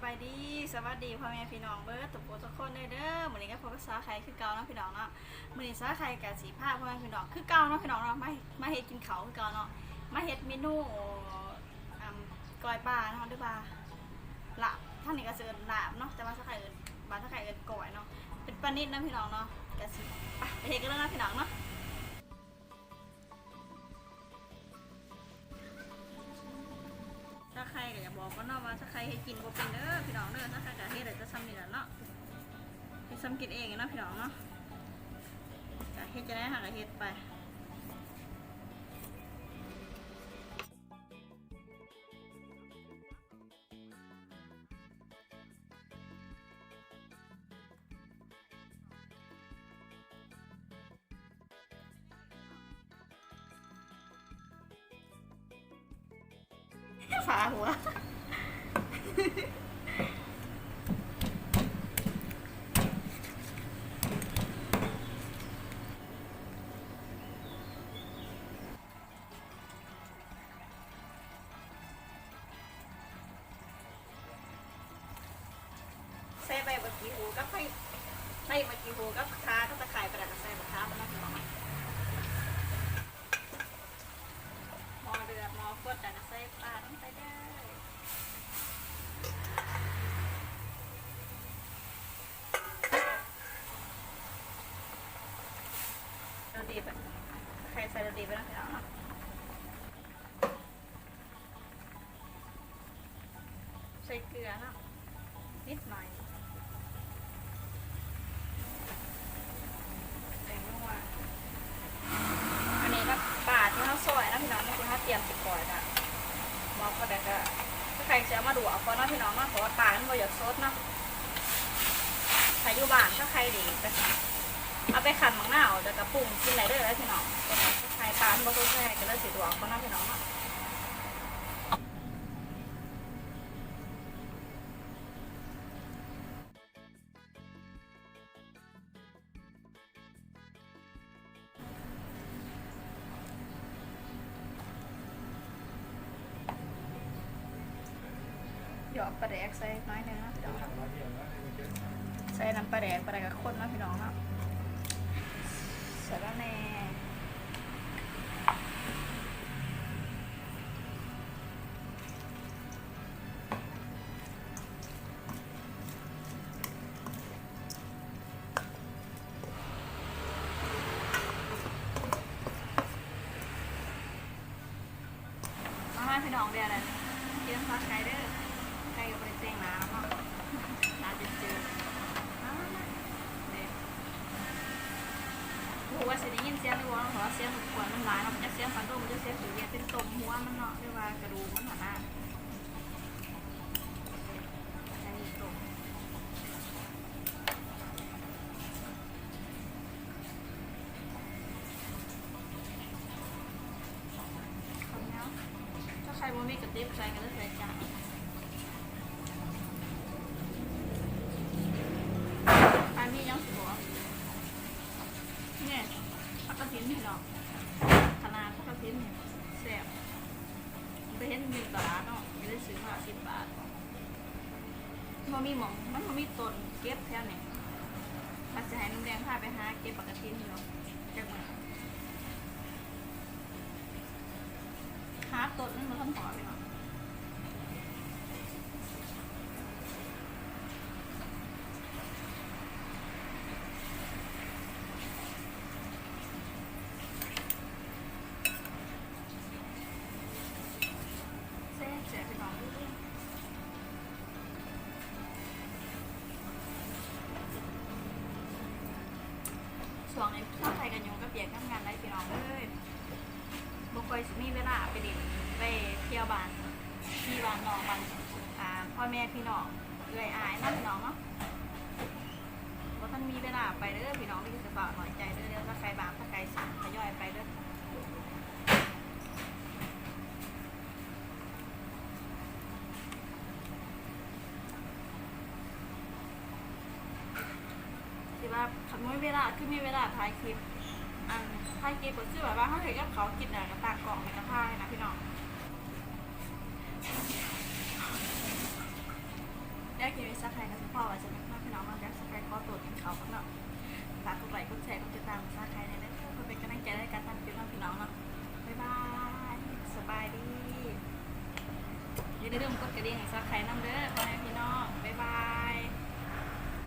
บายดีสวัสดีพ่อแม่พี่น้องเบิร์ดทุกคนเด้อมื้อนี้ก็พบกับสาวไข่คือเก่าเนาะพี่น้องเนาะมื้อนี้สาวไข่กับสีผ้าพ่อแม่พี่น้องคือเก่าเนาะพี่น้องเนาะมาเฮ็ดกินข้าวคือเก่าเนาะมาเฮ็ดเมนูก้อยปลาเนาะด้วยปลาลาบท่านนี้ก็เสิร์ฟลาบเนาะแต่ว่าสาวไข่เอิ้นบ้านสาวไข่เอิ้นก้อยเนาะเป็นปลานิดนะพี่น้องเนาะก็สิไปเฮ็ดกันเลยนะพี่น้องเนาะถ้าใครก็อยากบอกก็เนาะว่าถ้าใครให้กินบ่เป็นเด้อพี่น้องเด้อถ้าใครก็เฮ็ดได้จะซ้ำนี่แหละเนาะเฮ็ดซ้ำกินเองเนาะพี่น้องเนาะก็เฮ็ดจะได้หาก็เฮ็ดไปฝาหัวใส่ใบบักกี้หูก็ใส่บักกี้หูก็ค้าก็ตะไคร้ประดับใส่บักค้ามันน่าจะหอมหม้อเดือดหม้อฟดแต่ก็ใส่ปลาต้องใส่ได้เราดีไปใครใส่เราดีไปแล้วเนาะใส่เกลือเนาะนิดหน่อยแตงนัวอันนี้ก็ปาดที่เขาซอยนะพี่น้องนี่คือเขาเตรียมสิก่อยนะมองก็แต่ก็ถ้าใครจะมาดูเอาก็นะพี่น้องนะเพราะว่าปลามันบ่อยากซดเนาะใครอยู่บ้านถ้าใครดีก็เอาไปขันมังหน้าเอาจะกระปุงกินอะไรได้เลยพี่น้องถ้าใครปลามันบ่ซดแค่ก็เลยสิดูเอาก็นะพี่น้องเนาะหยอกปลาแดกใส่น้อยนึงนะพี่น้องใส่น้ำปลาแดกกับข้นนะพี่น้องเนาะใส่แล้วแน่มาพี่น้องเดี๋ยวอะไรกินน้ำปลาไก่เด้อไก่กับบริเตงน้ำเนาะน้ำจืดๆเด็ดหัวเสียงยินเสียงในวงเพราะเสียงขวดมันหลายเนาะมันจะเสียงฟันโตมันจะเสียงผิวเนี่ยเป็นตุ่มหัวมันเนาะเรียกว่ากระดูกมันหนาใช่ตุ่มคนเนาะถ้าใครบ่มีกระติบใส่ก็ได้ใส่จานมียังสิบเนี่ยผักกระถินพี่น้องขนาดผักกระถินแซ่บไปเห็นมีตลาดเนาะไม่ได้ซื้อมา10 บาทมันมีหม่องมันมีต้นเก็บแถวนี้ถ้าจะให้น้ำแดงพาไปหาเก็บผักกระถินพี่น้องจังหวะหาต้นมันมาทำหอพี่น้องช่วงนี้ชอบไทยกันยุงก็เปียกน้ำงานได้พี่น้องเลยบุกไปมีเวลาไปเด็กไปเที่ยวบ้านพี่บ้านน้องบ้านพ่อแม่พี่น้องเลยอายน้องพี่น้องเนาะเพราะท่านมีเวลาไปเด้อพี่น้องที่จะฝากหน่อยใจเด้อถ้าใครบ้างถ้าใครสั่งทยอยไปเด้อว่าขับไม่เวลาคือมีเวลาถ่ายคลิปถ่ายคลิปก็คือแบบว่าเขาเห็นกับเขากินอะไรกับต่างกล่องในกระทะนะพี่น้อง ได้กินซักไข่กับพ่อว่าจะเป็นพี่น้องเราอยากซักไข่ขอตัวกินเขาเนาะฝากกดไลค์กดแชร์กดติดตามซักไข่ในนั้นเพื่อเป็นกำลังใจในการทำคลิปพี่น้องเนาะบ๊ายบายสบายดีอย่าลืมกดกระดิ่งให้ซักไข่น้ำเด้อพ่อแม่พี่น้องบ๊ายบาย